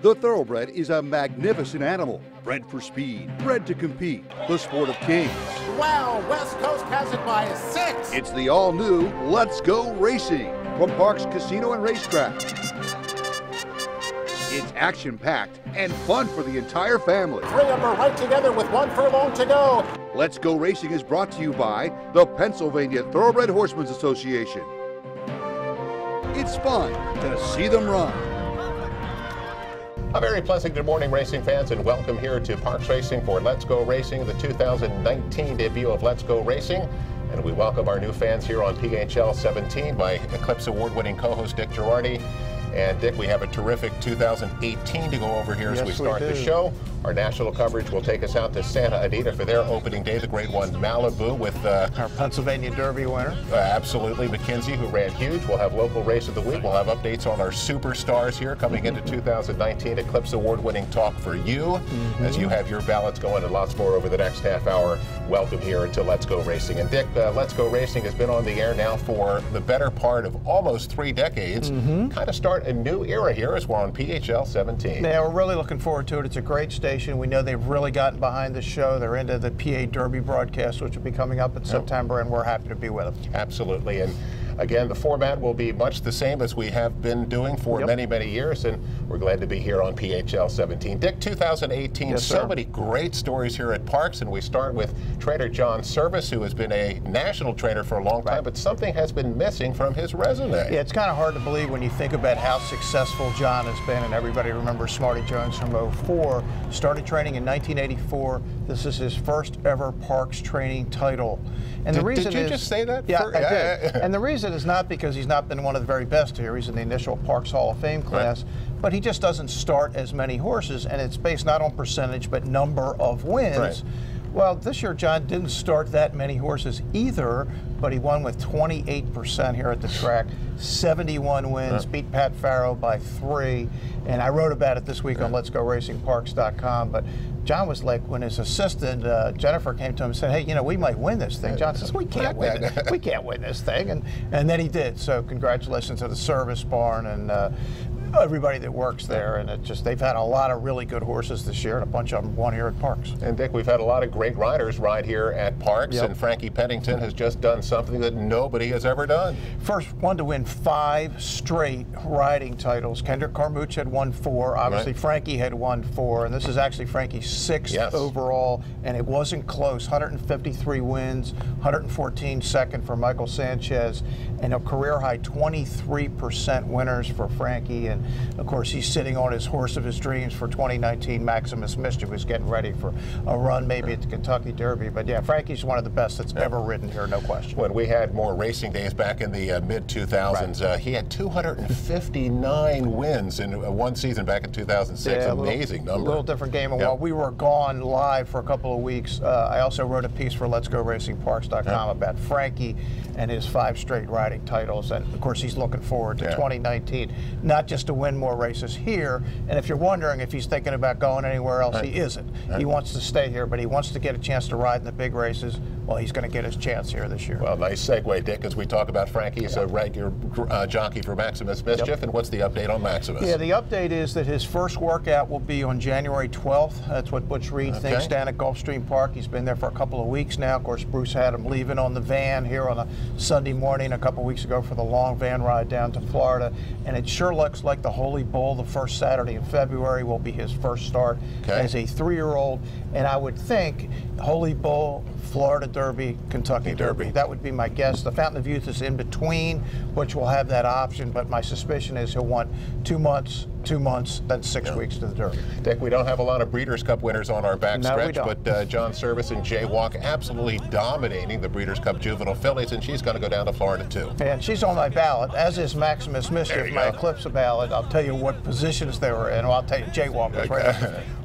The thoroughbred is a magnificent animal, bred for speed, bred to compete, the sport of kings. Wow, West Coast has it by 6. It's the all-new Let's Go Racing from Parks Casino and Racetrack. It's action-packed and fun for the entire family. 3 of them are right together with 1 furlong to go. Let's Go Racing is brought to you by the Pennsylvania Thoroughbred Horsemen's Association. It's fun to see them run. A very pleasant good morning, racing fans, and welcome here to Parks Racing for Let's Go Racing, the 2019 debut of Let's Go Racing. And we welcome our new fans here on PHL 17 by Eclipse Award-winning co-host Dick Girardi. And Dick, we have a terrific 2018 to go over here as we start the show. Our national coverage will take us out to Santa Anita for their opening day, the Grade 1 Malibu with our Pennsylvania Derby winner. Absolutely, McKinsey, who ran huge. We'll have local race of the week. We'll have updates on our superstars here coming into 2019. Eclipse Award-winning talk for you as you have your ballots going and lots more over the next half hour. Welcome here to Let's Go Racing. And Dick, Let's Go Racing has been on the air now for the better part of almost 3 decades. Kind of start a new era here as we're on PHL 17. Yeah, we're really looking forward to it. It's a great station. We know they've really gotten behind the show. They're into the PA Derby broadcast, which will be coming up in September, and we're happy to be with them. Absolutely. And again, the format will be much the same as we have been doing for many, many years, and we're glad to be here on PHL 17. Dick, 2018, so many great stories here at Parks, and we start with trainer John Service, who has been a national trainer for a long time, but something has been missing from his resume. Yeah, it's kind of hard to believe when you think about how successful John has been, and everybody remembers Smarty Jones from '04. Started training in 1984. This is his first ever Parks training title. And the reason did you just say that? Yeah, I did. And the reason is not because he's not been one of the very best here. He's in the initial Parks Hall of Fame class, but he just doesn't start as many horses, and it's based not on percentage but number of wins. Well, this year John didn't start that many horses either, but he won with 28% here at the track, 71 wins, beat Pat Farrow by 3, and I wrote about it this week on Let'sGoRacingParks.com, but John was like, when his assistant, Jennifer, came to him and said, hey, you know, we might win this thing. John says, we can't win it. We can't win this thing. And then he did. So congratulations to the service barn and everybody that works there. And it just, they've had a lot of really good horses this year, and a bunch of them won here at Parks. And Dick, we've had a lot of great riders ride here at Parks, and Frankie Pennington has just done something that nobody has ever done. First one to win 5 straight riding titles. Kendrick Carmouche had won 4. Obviously, Frankie had won 4, and this is actually Frankie's 6th overall, and it wasn't close. 153 wins, 114 second for Michael Sanchez, and a career high 23% winners for Frankie. And of course, he's sitting on his horse of his dreams for 2019, Maximus Mischief, who's getting ready for a run maybe at the Kentucky Derby. But yeah, Frankie's one of the best that's ever ridden here, no question. When we had more racing days back in the mid-2000s, he had 259 wins in one season back in 2006. Amazing number. A little different game. And while we were gone live for a couple of weeks, I also wrote a piece for Let'sGoRacingParks.com about Frankie and his 5 straight riding titles. And of course, he's looking forward to 2019, not just to win more races here. And if you're wondering if he's thinking about going anywhere else, he isn't. He wants to stay here, but he wants to get a chance to ride in the big races. Well, he's going to get his chance here this year. Well, nice segue, Dick, as we talk about Frankie. He's a regular jockey for Maximus Mischief. And what's the update on Maximus? Yeah, the update is that his first workout will be on January 12th. That's what Butch Reed thinks down at Gulfstream Park. He's been there for a couple of weeks now. Of course, Bruce had him leaving on the van here on a Sunday morning a couple of weeks ago for the long van ride down to Florida. And it sure looks like the Holy Bull, the first Saturday in February, will be his first start as a 3-year-old. And I would think Holy Bull, Florida Derby, Kentucky Derby. That would be my guess. The Fountain of Youth is in between, which will have that option, but my suspicion is he'll want 2 months, then 6 weeks to the Derby. Dick, we don't have a lot of Breeders' Cup winners on our backstretch, but John Service and Jaywalk absolutely dominating the Breeders' Cup Juvenile Fillies, and she's going to go down to Florida too. And she's on my ballot, as is Maximus Mischief, my Eclipse ballot. I'll tell you what positions they were in. Well, I'll tell you, Jaywalk was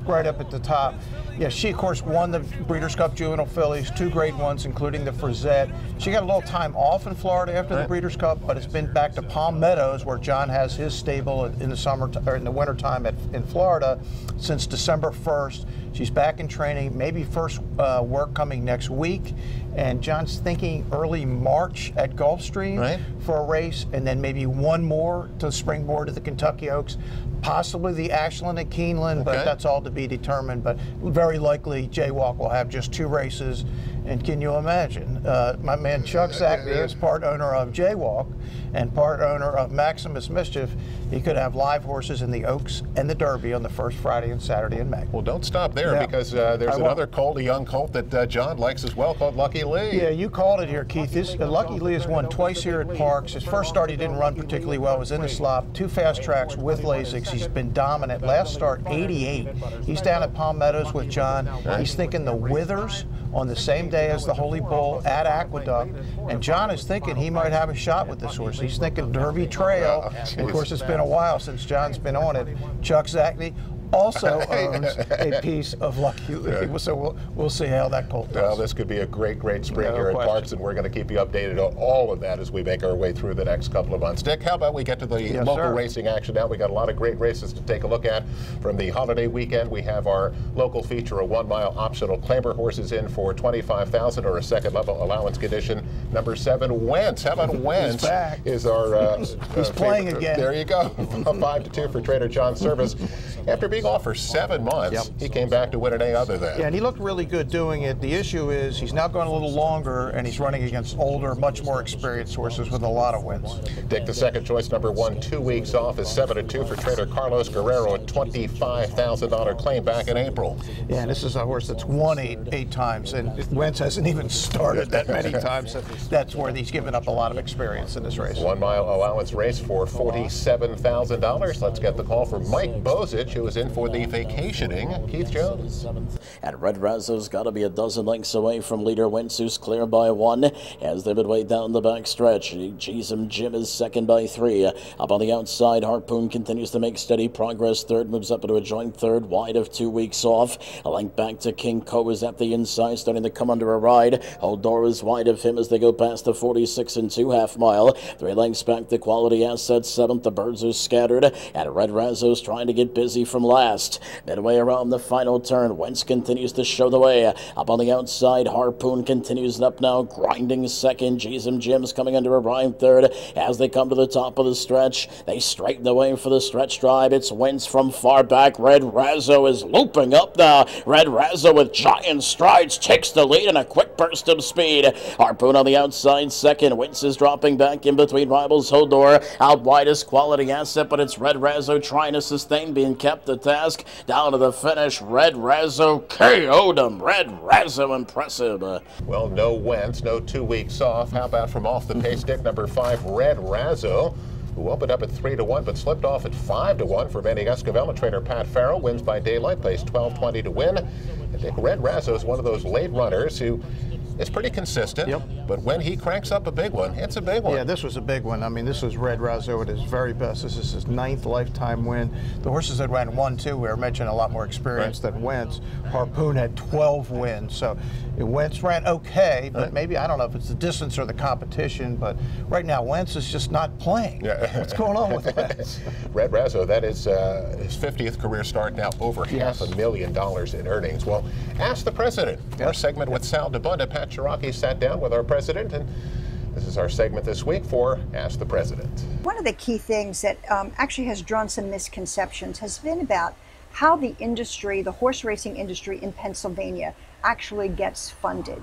right up at the top. Yeah, she, of course, won the Breeders' Cup Juvenile Fillies, 2 grade ones, including the Frizette. She got a little time off in Florida after the Breeders' Cup, but it's been back to Palm Meadows, where John has his stable in the summer or in the wintertime in Florida since December 1st. She's back in training, maybe first work coming next week. And John's thinking early March at Gulfstream for a race, and then maybe one more to springboard to the Kentucky Oaks. possibly the Ashland at Keeneland, but that's all to be determined. But very likely Jaywalk will have just 2 races. And can you imagine? My man Chuck Zachary is part owner of Jaywalk and part owner of Maximus Mischief. He could have live horses in the Oaks and the Derby on the first Friday and Saturday in May. Well, don't stop there, because there's another colt, a young colt that John likes as well, called Lucky Lee. Yeah, you called it here, Keith. Lucky Lee has won twice here at Parks. His first start he didn't run particularly well. Was in the slop. 2 fast tracks with Lasix. He's been dominant. Last start, 88. He's down at Palm Meadows with John. He's thinking the Withers on the same day as the Holy Bull at Aqueduct. And John is thinking he might have a shot with this horse. He's thinking Derby Trail. And of course, it's been a while since John's been on it. Chuck Zachary also owns a piece of Lucky Lee. So we'll see how that colt does. Well, this could be a great spring here at Parks, and we're going to keep you updated on all of that as we make our way through the next couple of months. Dick, how about we get to the local racing action now? We got a lot of great races to take a look at from the holiday weekend. We have our local feature, a 1-mile optional clamber horses in for $25,000 or a second level allowance condition. Number 7, Wentz. How about Wentz? He's back. Is our he's playing again. There you go. 5-2 for Trader John's service. After being off for 7 months, he came back to win an A other than. Yeah, and he looked really good doing it. The issue is he's now going a little longer, and he's running against older, much more experienced horses with a lot of wins. Dick, the second choice, number 1, 2 weeks off, is 7-2 for Trader Carlos Guerrero, a $25,000 claim back in April. Yeah, and this is a horse that's won eight times, and Wentz hasn't even started that many times. So that's where he's given up a lot of experience in this race. 1-mile allowance race for $47,000. Let's get the call from Mike Bozich, who is in for the vacationing Keith Jones. And Red Razzo's got to be a dozen lengths away from leader Wentz, who's clear by 1 as they midway down the back stretch. Jim is second by 3. Up on the outside, Harpoon continues to make steady progress. Third moves up into a joint third, wide of 2 weeks off. A length back to King Co is at the inside, starting to come under a ride. Holdor is wide of him as they go past the 46 2/2 mile. 3 lengths back to Quality Asset, 7th. The birds are scattered, and Red Razzo's trying to get busy from last. Midway around the final turn, Wentz continues to show the way. Up on the outside, Harpoon continues up now, grinding second. Jim's coming under a ride third. As they come to the top of the stretch, they straighten the way for the stretch drive. It's Wentz from far back. Red Razzo is looping up now. Red Razzo with giant strides takes the lead in a quick burst of speed. Harpoon on the outside second. Wentz is dropping back in between rivals. Hodor out wide is Quality Asset, but it's Red Razzo trying to sustain, being kept the task. Down to the finish, Red Razzo KO'd him. Red Razzo impressive. Well, no Wentz, no 2 weeks off. How about from off the pace, Dick, number 5, Red Razzo, who opened up at 3-1 but slipped off at 5-1 for Manny Escavella. Trainer Pat Farrell wins by daylight, plays 12-20 to win. I think Red Razzo is one of those late runners who is pretty consistent, but when he cranks up a big one, it's a big one. Yeah, this was a big one. I mean, this was Red Razzo at his very best. This is his 9th lifetime win. The horses that ran 1-2 were mentioned a lot more experience than Wentz. Harpoon had 12 wins, so Wentz ran okay, but maybe, I don't know if it's the distance or the competition, but right now Wentz is just not playing. What's going on with Wentz? Red Razzo, that is his 50th career start, now over $500,000 in earnings. Well, Ask the President, our segment with Sal DeBunda. Pat Cherokee sat down with our president, and this is our segment this week for Ask the President. One of the key things that actually has drawn some misconceptions has been about how the industry, the horse racing industry in Pennsylvania, actually gets funded.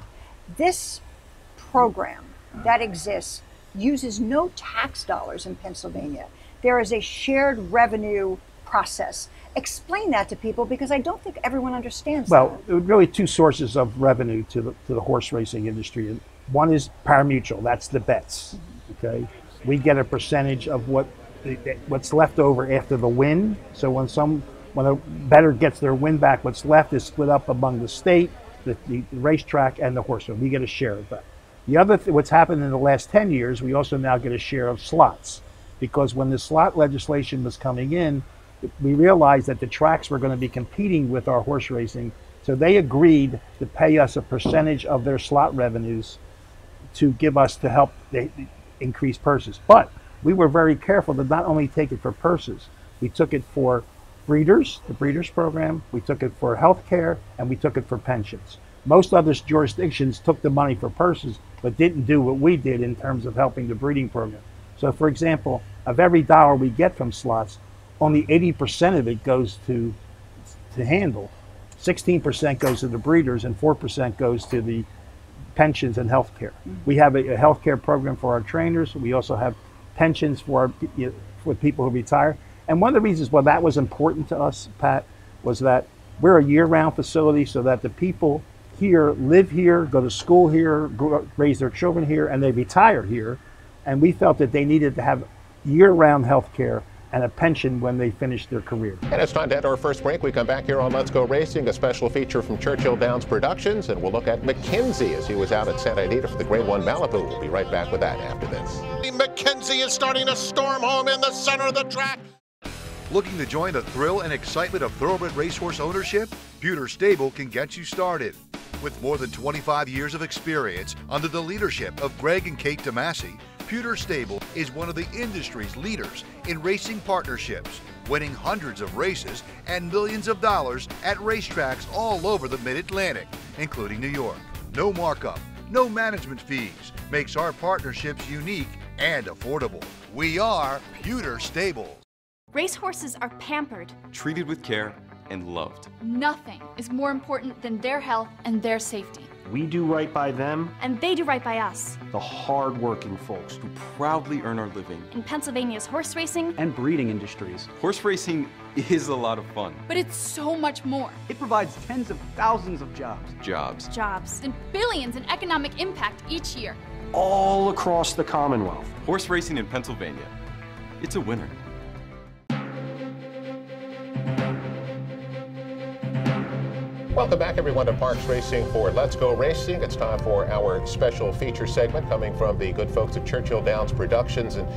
This program that exists uses no tax dollars in Pennsylvania. There is a shared revenue process. Explain that to people, because I don't think everyone understands that. Well, really 2 sources of revenue to the horse racing industry. And one is pari-mutuel, that's the bets. Okay, we get a percentage of what's left over after the win. So when a bettor gets their win back, what's left is split up among the state, the racetrack, and the horse. So we get a share of that. The other what's happened in the last 10 years, we also now get a share of slots, because when the slot legislation was coming in, we realized that the tracks were going to be competing with our horse racing, so they agreed to pay us a percentage of their slot revenues to give us to help increase purses. But we were very careful to not only take it for purses, we took it for breeders, the breeders program, we took it for health care, and we took it for pensions. Most other jurisdictions took the money for purses, but didn't do what we did in terms of helping the breeding program. So for example, of every dollar we get from slots, only 80% of it goes to handle. 16% goes to the breeders and 4% goes to the pensions and health care. We have a health care program for our trainers. We also have pensions for people who retire. And one of the reasons why that was important to us, Pat, was that we're a year-round facility, so that the people here live here, go to school here, raise their children here, and they retire here. And we felt that they needed to have year-round health care and a pension when they finish their career. And it's time to end our first break. We come back here on Let's Go Racing, a special feature from Churchill Downs Productions, and we'll look at McKenzie as he was out at Santa Anita for the Grade 1 Malibu. We'll be right back with that after this. McKenzie is starting to storm home in the center of the track. Looking to join the thrill and excitement of thoroughbred racehorse ownership? Pewter Stable can get you started. With more than 25 years of experience under the leadership of Greg and Kate DeMasi, Pewter Stable is one of the industry's leaders in racing partnerships, winning hundreds of races and millions of dollars at racetracks all over the Mid-Atlantic, including New York. No markup, no management fees makes our partnerships unique and affordable. We are Pewter Stable. Racehorses are pampered, treated with care, and loved. Nothing is more important than their health and their safety. We do right by them, and they do right by us. the hard-working folks Who proudly earn our living. In Pennsylvania's horse racing, and breeding industries. Horse racing is a lot of fun. but it's so much more. It provides tens of thousands of jobs, Jobs and billions in economic impact each year. all across the Commonwealth. Horse racing in Pennsylvania. It's a winner. Welcome back, everyone, to Parks Racing for Let's Go Racing. It's time for our special feature segment coming from the good folks at Churchill Downs Productions. And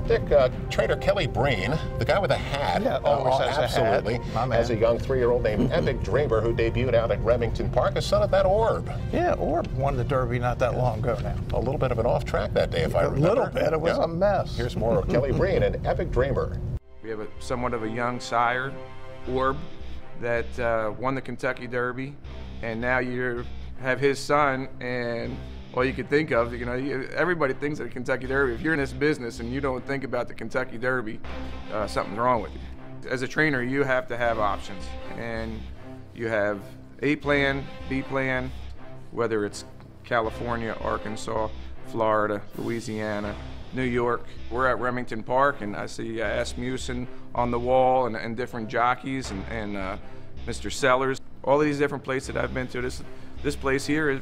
Dick, trainer Kelly Breen, the guy with a hat, Yeah, always has a hat. absolutely, My man. has a young 3-year-old named Epic Dreamer who debuted out at Remington Park, a son of that Orb. Yeah, Orb won the Derby not that long ago now. A little bit of an off track that day, if I A remember. little bit. It was a mess. Here's more of Kelly Breen and Epic Dreamer. We have somewhat of a young sire, Orb, that won the Kentucky Derby, and now you have his son, and all you could think of, everybody thinks of the Kentucky Derby. If you're in this business and you don't think about the Kentucky Derby, something's wrong with you. As a trainer, you have to have options, and you have A plan, B plan, whether it's California, Arkansas, Florida, Louisiana, New York. We're at Remington Park, and I see Asmussen on the wall, and different jockeys, and Mr. Sellers. All of these different places that I've been to. This place here,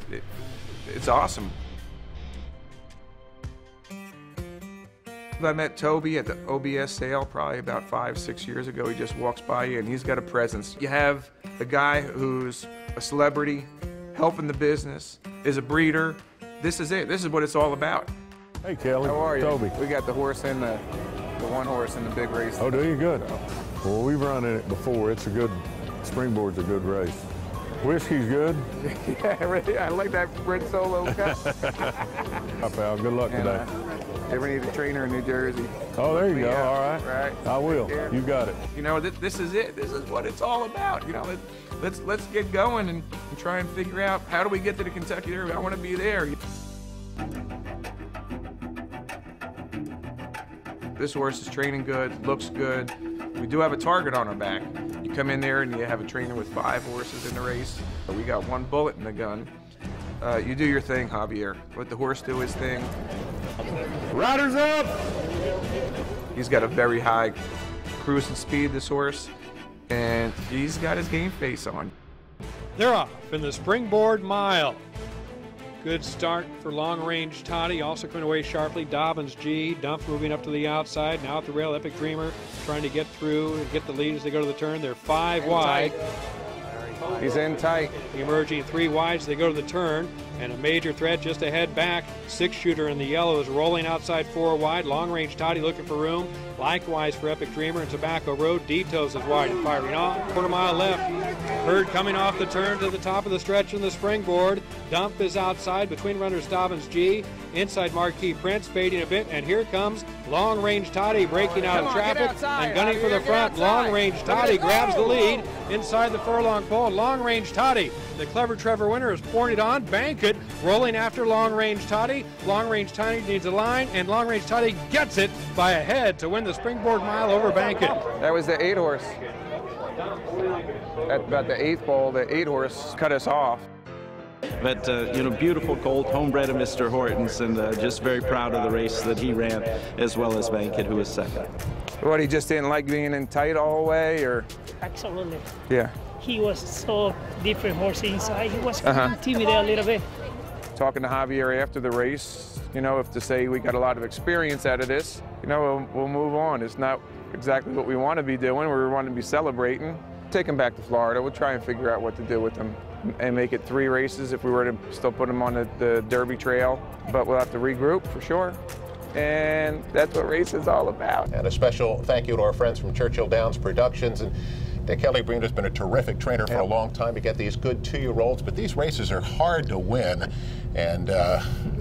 it's awesome. I met Toby at the OBS sale probably about 5-6 years ago. He just walks by you, and he's got a presence. You have a guy who's a celebrity, helping the business, is a breeder. This is it. This is what it's all about. Hey, Kelly. How are you? Toby. We got the horse in the one horse in the big race. Oh, do you? Good. Well, we've run in it before. It's a good, Springboard's a good race. Whiskey's good. Yeah, really, I like that Fred Solo cut. Hi, pal. Good luck today. Ever need a trainer in New Jersey? Oh, there you go. Yeah, All right. right. I will. Yeah. You got it. This is it. This is what it's all about. Let's get going and try and figure out how do we get to the Kentucky Derby. I want to be there. This horse is training good, looks good. We do have a target on our back. You come in there and you have a trainer with 5 horses in the race. We got 1 bullet in the gun. You do your thing, Javier. Let the horse do his thing. Riders up! He's got a very high cruising speed, this horse, and he's got his game face on. They're off in the Springboard Mile. Good start for Long Range Toddy, also coming away sharply. Dobbins G, Dump moving up to the outside. Now at the rail, Epic Dreamer trying to get through and get the lead as they go to the turn. They're 5 wide. He's in tight. Emerging 3 wide as they go to the turn. And a major threat just ahead back. 6-shooter in the yellow is rolling outside 4 wide. Long Range Toddy looking for room. Likewise for Epic Dreamer and Tobacco Road. Detoes is wide and firing on. Quarter mile left. Herd coming off the turn to the top of the stretch in the Springboard. Dump is outside between runners Dobbins G. Inside Marquis Prince fading a bit. And here comes Long Range Toddy breaking out of traffic and gunning for the front. Long Range Toddy grabs the lead inside the furlong pole. Long Range Toddy, the clever Trevor Winner, is pouring it on. Bank it. it. Rolling after Long Range Toddy. Long Range Toddy needs a line, and Long Range Toddy gets it by a head to win the Springboard Mile over Bankett. That was the 8-horse. At about the 8th bowl, the 8-horse cut us off. But, you know, beautiful colt, homebred of Mr. Hortons, and just very proud of the race that he ran, as well as Bankett, who was second. What, he just didn't like being in tight all the way, or? Absolutely. Yeah. He was so different horse inside. He was timid a little bit. Talking to Javier after the race, you know, if to say we got a lot of experience out of this, you know, we'll move on. It's not exactly what we want to be doing. We want to be celebrating. Take him back to Florida. We'll try and figure out what to do with him and make it 3 races if we were to still put him on the Derby trail. But we'll have to regroup for sure. And that's what race is all about. And a special thank you to our friends from Churchill Downs Productions. And Kelly Breen has been a terrific trainer for a long time to get these good 2-year-olds, but these races are hard to win, and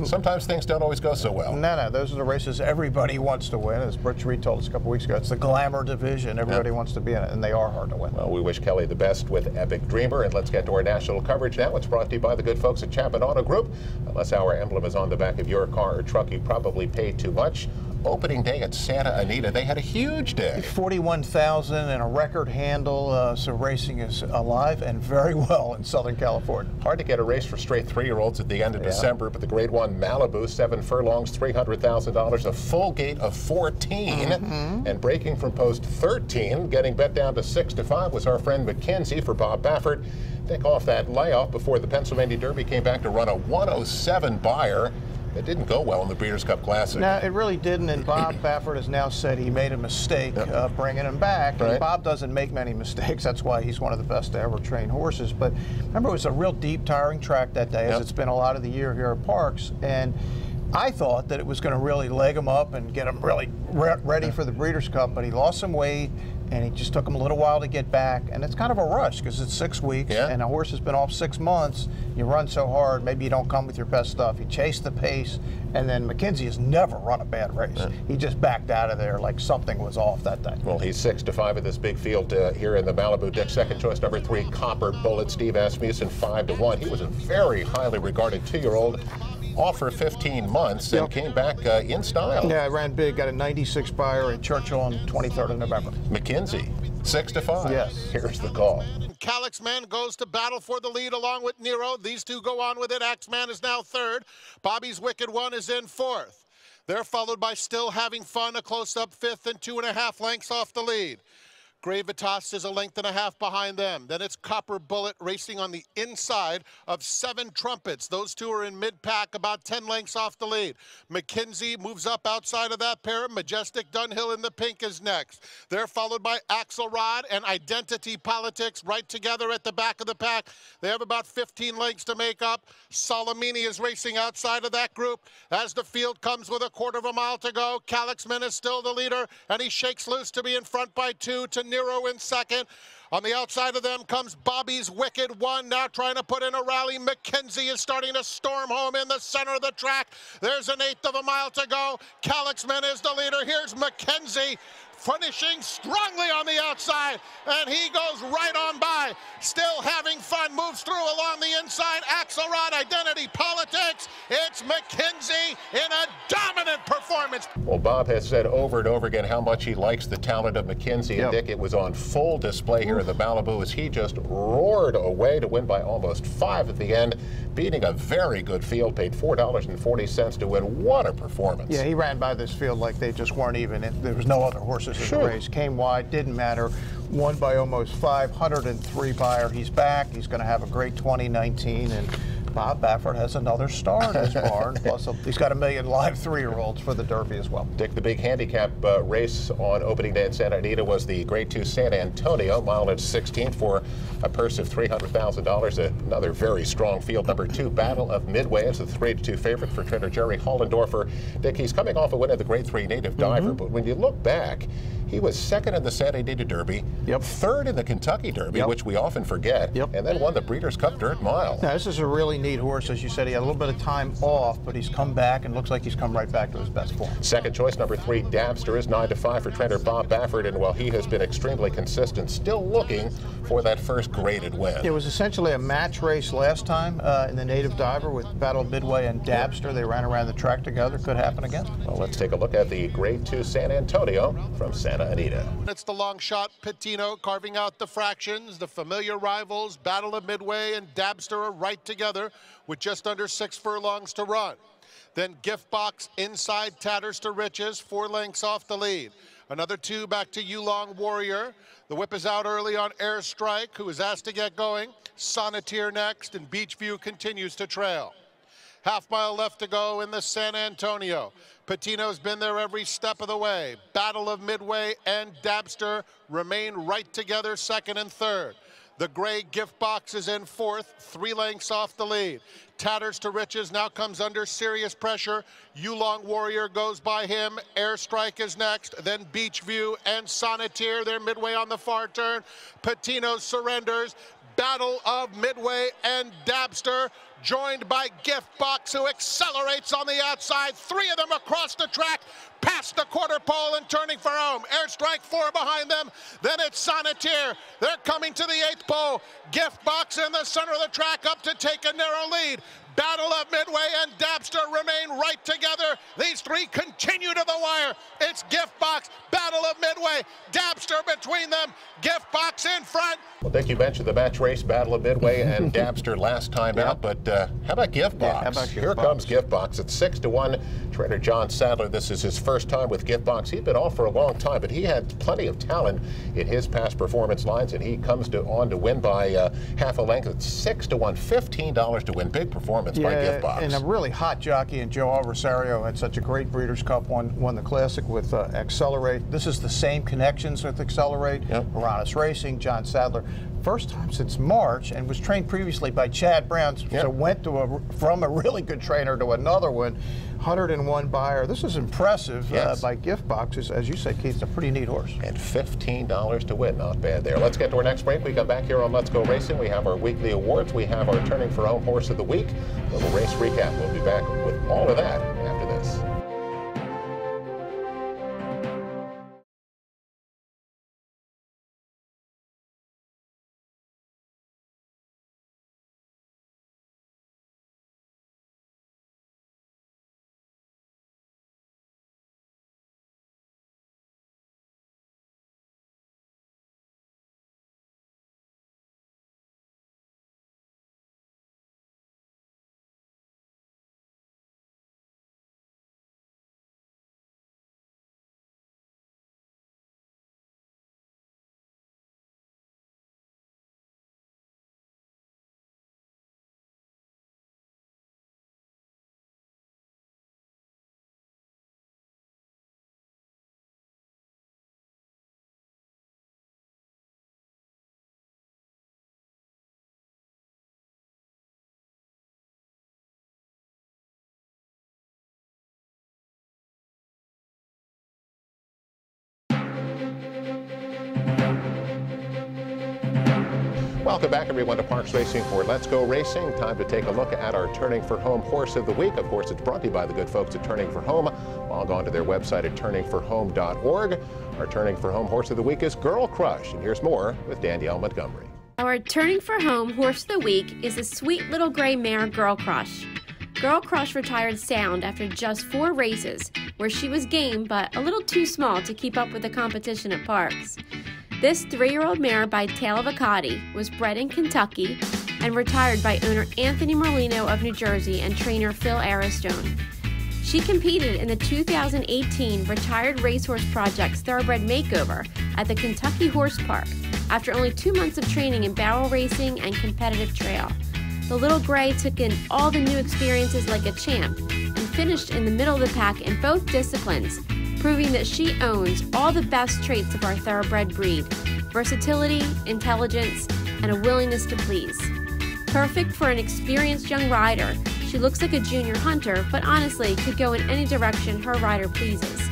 sometimes things don't always go so well. No, those are the races everybody wants to win. As Butch Reed told us a couple weeks ago, it's the glamour division. Everybody wants to be in it, and they are hard to win. Well, we wish Kelly the best with Epic Dreamer, and let's get to our national coverage now. It's brought to you by the good folks at Chapman Auto Group. Unless our emblem is on the back of your car or truck, you probably paid too much. Opening day at Santa Anita, they had a huge day. 41,000 and a record handle, so racing is alive and very well in Southern California. Hard to get a race for straight 3-year-olds at the end of December, but the Grade 1 Malibu, 7 furlongs, $300,000, a full gate of 14, and breaking from post 13, getting bet down to 6-5 was our friend McKenzie for Bob Baffert. Take off that layoff before the Pennsylvania Derby came back to run a 107 buyer. It didn't go well in the Breeders' Cup Classic. No, it really didn't, and Bob Baffert has now said he made a mistake bringing him back. Right. And Bob doesn't make many mistakes. That's why he's one of the best to ever train horses. But remember, it was a real deep, tiring track that day, as it's been a lot of the year here at Parks. And I thought that it was going to really leg him up and get him really ready for the Breeders' Cup, but he lost some weight, and it just took him a little while to get back. And it's kind of a rush because it's 6 weeks, and a horse has been off 6 months. You run so hard, maybe you don't come with your best stuff. You chase the pace, and then McKenzie has never run a bad race. He just backed out of there like something was off that day. Well, he's 6-5 at this big field here in the Malibu. Dick, second choice, number 3, Copper Bullet. Steve Asmussen, 5-1. He was a very highly regarded 2-year-old. Off for 15 months and came back in style. Yeah, I ran big, got a 96 buyer at Churchill on 23rd of November. McKenzie, 6-5. Yes. Here's the call. Calixman goes to battle for the lead along with Nero. These two go on with it. Axeman is now 3rd. Bobby's Wicked One is in 4th. They're followed by Still Having Fun, a close-up 5th and 2.5 lengths off the lead. Gravitas is a length and a half behind them. Then it's Copper Bullet racing on the inside of 7 Trumpets. Those two are in mid-pack, about 10 lengths off the lead. McKenzie moves up outside of that pair. Majestic Dunhill in the pink is next. They're followed by Axelrod and Identity Politics right together at the back of the pack. They have about 15 lengths to make up. Salamini is racing outside of that group. As the field comes with a 1/4 mile to go, Calixman is still the leader, and he shakes loose to be in front by 2 to Nero in 2nd. On the outside of them comes Bobby's Wicked One, now trying to put in a rally. McKenzie is starting to storm home in the center of the track. There's an 1/8 mile to go. Calixman is the leader. Here's McKenzie finishing strongly on the outside, and he goes right on by. Still Having Fun moves through along the inside. Axelrod, Identity Politics. It's McKenzie in a dominant performance. Well, Bob has said over and over again how much he likes the talent of McKenzie. And Dick, it was on full display here in the Malibu as he just roared away to win by almost 5 at the end, beating a very good field, paid $4.40 to win. What a performance. Yeah, he ran by this field like they just weren't even. There was no other horses in the race. Came wide, didn't matter. Won by almost 503 buyer. He's back. He's going to have a great 2019, and Bob Baffert has another star in his barn. Plus, he's got 1 million live 3-year-olds for the Derby as well. Dick, the big handicap race on opening day at Santa Anita was the Grade 2 San Antonio, mile and 16th for a purse of $300,000. Another very strong field. Number 2, Battle of Midway. It's a 3-2 favorite for trainer Jerry Hollendorfer. Dick, he's coming off a win at the Grade 3 Native Diver, but when you look back, he was 2nd in the Santa Anita Derby, 3rd in the Kentucky Derby, which we often forget, and then won the Breeders' Cup Dirt Mile. Now, this is a really neat horse. As you said, he had a little bit of time off, but he's come back and looks like he's come right back to his best form. Second choice, number 3, Dabster, is 9-5 for trainer Bob Baffert, and while he has been extremely consistent, still looking for that first graded win. It was essentially a match race last time in the Native Diver with Battle of Midway and Dabster. They ran around the track together. Could happen again. Well, let's take a look at the Grade 2 San Antonio from Santa Anita. It's the long shot Pitino carving out the fractions. The familiar rivals, Battle of Midway and Dabster, are right together with just under 6 furlongs to run. Then Gift Box inside Tatters to Riches, 4 lengths off the lead. Another 2 back to Yulong Warrior. The whip is out early on Airstrike, who is asked to get going. Sonneteer next, and Beachview continues to trail. Half mile left to go in the San Antonio. Pitino's been there every step of the way. Battle of Midway and Dabster remain right together, second and third. The gray Gift Box is in fourth, 3 lengths off the lead. Tatters to Riches now comes under serious pressure. Yulong Warrior goes by him. Airstrike is next. Then Beachview and Sonneteer. They're midway on the far turn. Pitino surrenders. Battle of Midway and Dabster, joined by Gift Box, who accelerates on the outside. 3 of them across the track, past the quarter pole and turning for home. Airstrike 4 behind them. Then it's Sonneteer. They're coming to the 8th pole. Gift Box in the center of the track up to take a narrow lead. Battle of Midway and Dabster remain right together. These 3 continue to the wire. It's Gift Box, Battle of Midway, Dabster between them, Gift Box in front. Well, Dick, you mentioned the match race, Battle of Midway and Dabster last time out, but how about Gift Box? Here comes Gift Box at 6-1. Trainer John Sadler, this is his first time with Gift Box. He'd been off for a long time, but he had plenty of talent in his past performance lines, and he comes on to win by half a length. It's 6-1, $15 to win. Big performance by Gift Box. And a really hot jockey, and Joe Rosario had such a great Breeders' Cup, won the Classic with Accelerate. This is the same connections with Accelerate. Uranus Racing, John Sadler. First time since March, and was trained previously by Chad Brown, so went to from a really good trainer to another one. 101 buyer. This is impressive by Gift Boxes. As you said, Keith, it's a pretty neat horse. And $15 to win. Not bad there. Let's get to our next break. We come back here on Let's Go Racing. We have our weekly awards. We have our Turning for Home Horse of the Week. A little race recap. We'll be back with all of that after this. Welcome back, everyone, to Parks Racing for Let's Go Racing. Time to take a look at our Turning for Home Horse of the Week. Of course, it's brought to you by the good folks at Turning for Home. Log on to their website at turningforhome.org. Our Turning for Home Horse of the Week is Girl Crush, and here's more with Danielle Montgomery. Our Turning for Home Horse of the Week is a sweet little gray mare, Girl Crush. Girl Crush retired sound after just 4 races, where she was game but a little too small to keep up with the competition at Parks. This 3-year-old mare by Tale of a Cotty was bred in Kentucky and retired by owner Anthony Merlino of New Jersey and trainer Phil Aristone. She competed in the 2018 Retired Racehorse Project's Thoroughbred Makeover at the Kentucky Horse Park after only 2 months of training in barrel racing and competitive trail. The little gray took in all the new experiences like a champ and finished in the middle of the pack in both disciplines, proving that she owns all the best traits of our thoroughbred breed: versatility, intelligence, and a willingness to please. Perfect for an experienced young rider, she looks like a junior hunter, but honestly could go in any direction her rider pleases.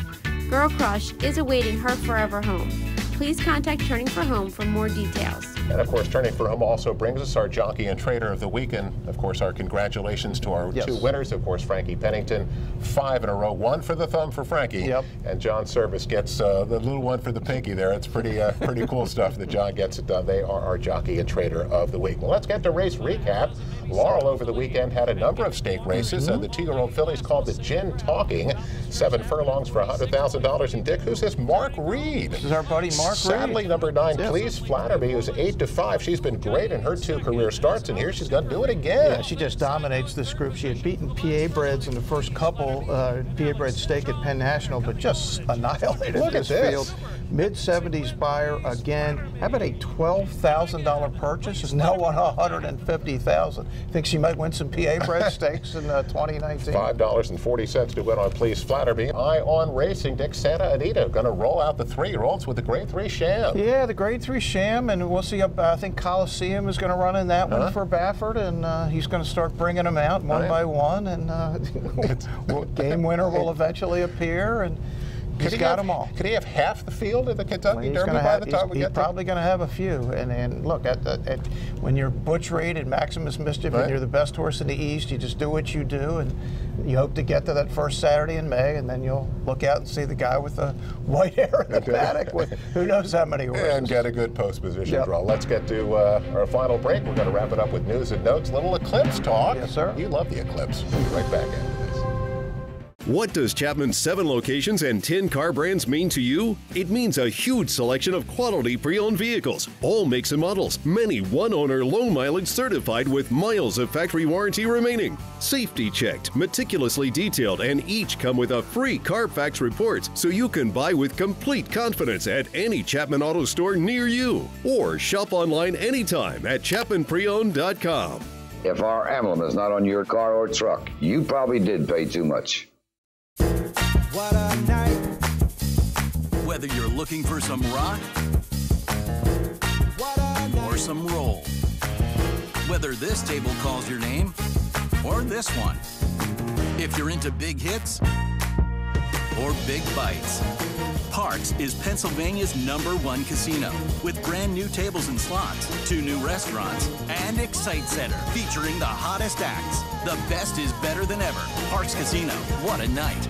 Girl Crush is awaiting her forever home. Please contact Turning for Home for more details. And of course, turning for home also brings us our jockey and trader of the week. And of course, our congratulations to our two winners. Of course, Frankie Pennington, 5 in a row. 1 for the thumb for Frankie. Yep. And John Service gets the little one for the pinky there. It's pretty pretty cool stuff that John gets it done. They are our jockey and trader of the week. Well, let's get to race recap. Laurel over the weekend had a number of stake races. The 2-year-old fillies called the Gin Talking. 7 furlongs for $100,000. And Dick, who's this? Mark Reed. This is our buddy Mark Reed. Sadly, number 9, Please Flatter Me, who's 8-5. She's been great in her 2 career starts, and here she's going to do it again. Yeah, she just dominates this group. She had beaten PA Breds in the first couple PA Bred stake at Penn National, but just annihilated this field. Mid-70s buyer again. How about a $12,000 purchase? Is now won $150,000. Think she might win some PA Bred stakes in 2019. $5.40 to win on Please Flatter Me. Eye on Racing. Dick, Santa Anita going to roll out the 3-year-olds with the Grade 3 Sham. Yeah, the Grade 3 Sham, and we'll see. I think Coliseum is going to run in that one for Baffert, and he's going to start bringing them out one by one, and Game Winner will eventually appear, and he's got them all. Could he have half the field of the Kentucky Derby by the time we get there? He's probably going to have a few. And look, when you're Butch Reed and Maximus Mischief and you're the best horse in the East, you just do what you do, and you hope to get to that first Saturday in May, and then you'll look out and see the guy with the white hair in the paddock with who knows how many horses. And get a good post position draw. Let's get to our final break. We're going to wrap it up with news and notes. Little eclipse talk. Yes, sir. You love the eclipse. We'll be right back after this. What does Chapman's 7 locations and 10 car brands mean to you? It means a huge selection of quality pre-owned vehicles, all makes and models, many one-owner low mileage certified with miles of factory warranty remaining. Safety checked, meticulously detailed, and each come with a free Carfax report so you can buy with complete confidence at any Chapman Auto store near you. Or shop online anytime at ChapmanPreowned.com. If our emblem is not on your car or truck, you probably did pay too much. What a night. Whether you're looking for some rock or some roll, whether this table calls your name or this one, if you're into big hits or big bites, Parks is Pennsylvania's #1 casino with brand new tables and slots, 2 new restaurants, and Excite Center featuring the hottest acts. The best is better than ever. Parks Casino, what a night.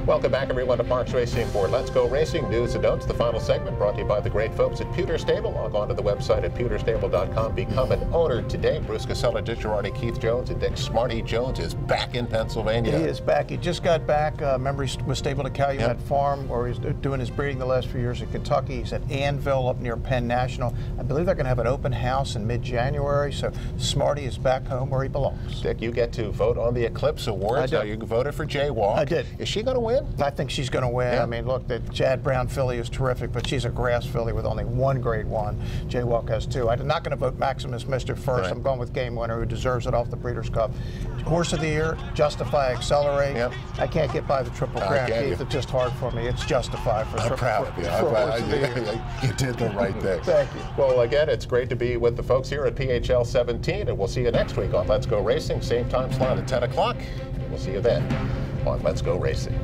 Welcome back, everyone, to Parks Racing for Let's Go Racing News and Notes. The final segment brought to you by the great folks at Pewter Stable. Log on to the website at pewterstable.com. Become an owner today. Bruce Casella, Dick Girardi, Keith Jones, and Dick Smarty Jones is back in Pennsylvania. He is back. He just got back. Remember, he was stable at Calumet Farm, where he's doing his breeding the last few years in Kentucky. He's at Annville up near Penn National. I believe they're going to have an open house in mid-January, so Smarty is back home where he belongs. Dick, you get to vote on the Eclipse Awards. I did. You voted for Jaywalk. I did. Is she going to win? I think she's going to win. I mean, look, the Chad Brown filly is terrific, but she's a grass filly with only 1 Grade 1. Jaywalk has 2. I'm not going to vote Maximus Mischief first. I'm going with Game Winner, who deserves it off the Breeders' Cup. Horse of the Year, Justify, Accelerate. I can't get by the Triple Crown, Keith. It's just hard for me. It's Justify for I'm proud of you. You did the right thing. Thank you. Well, again, it's great to be with the folks here at PHL 17, and we'll see you next week on Let's Go Racing. Same time slot at 10 o'clock. We'll see you then on Let's Go Racing.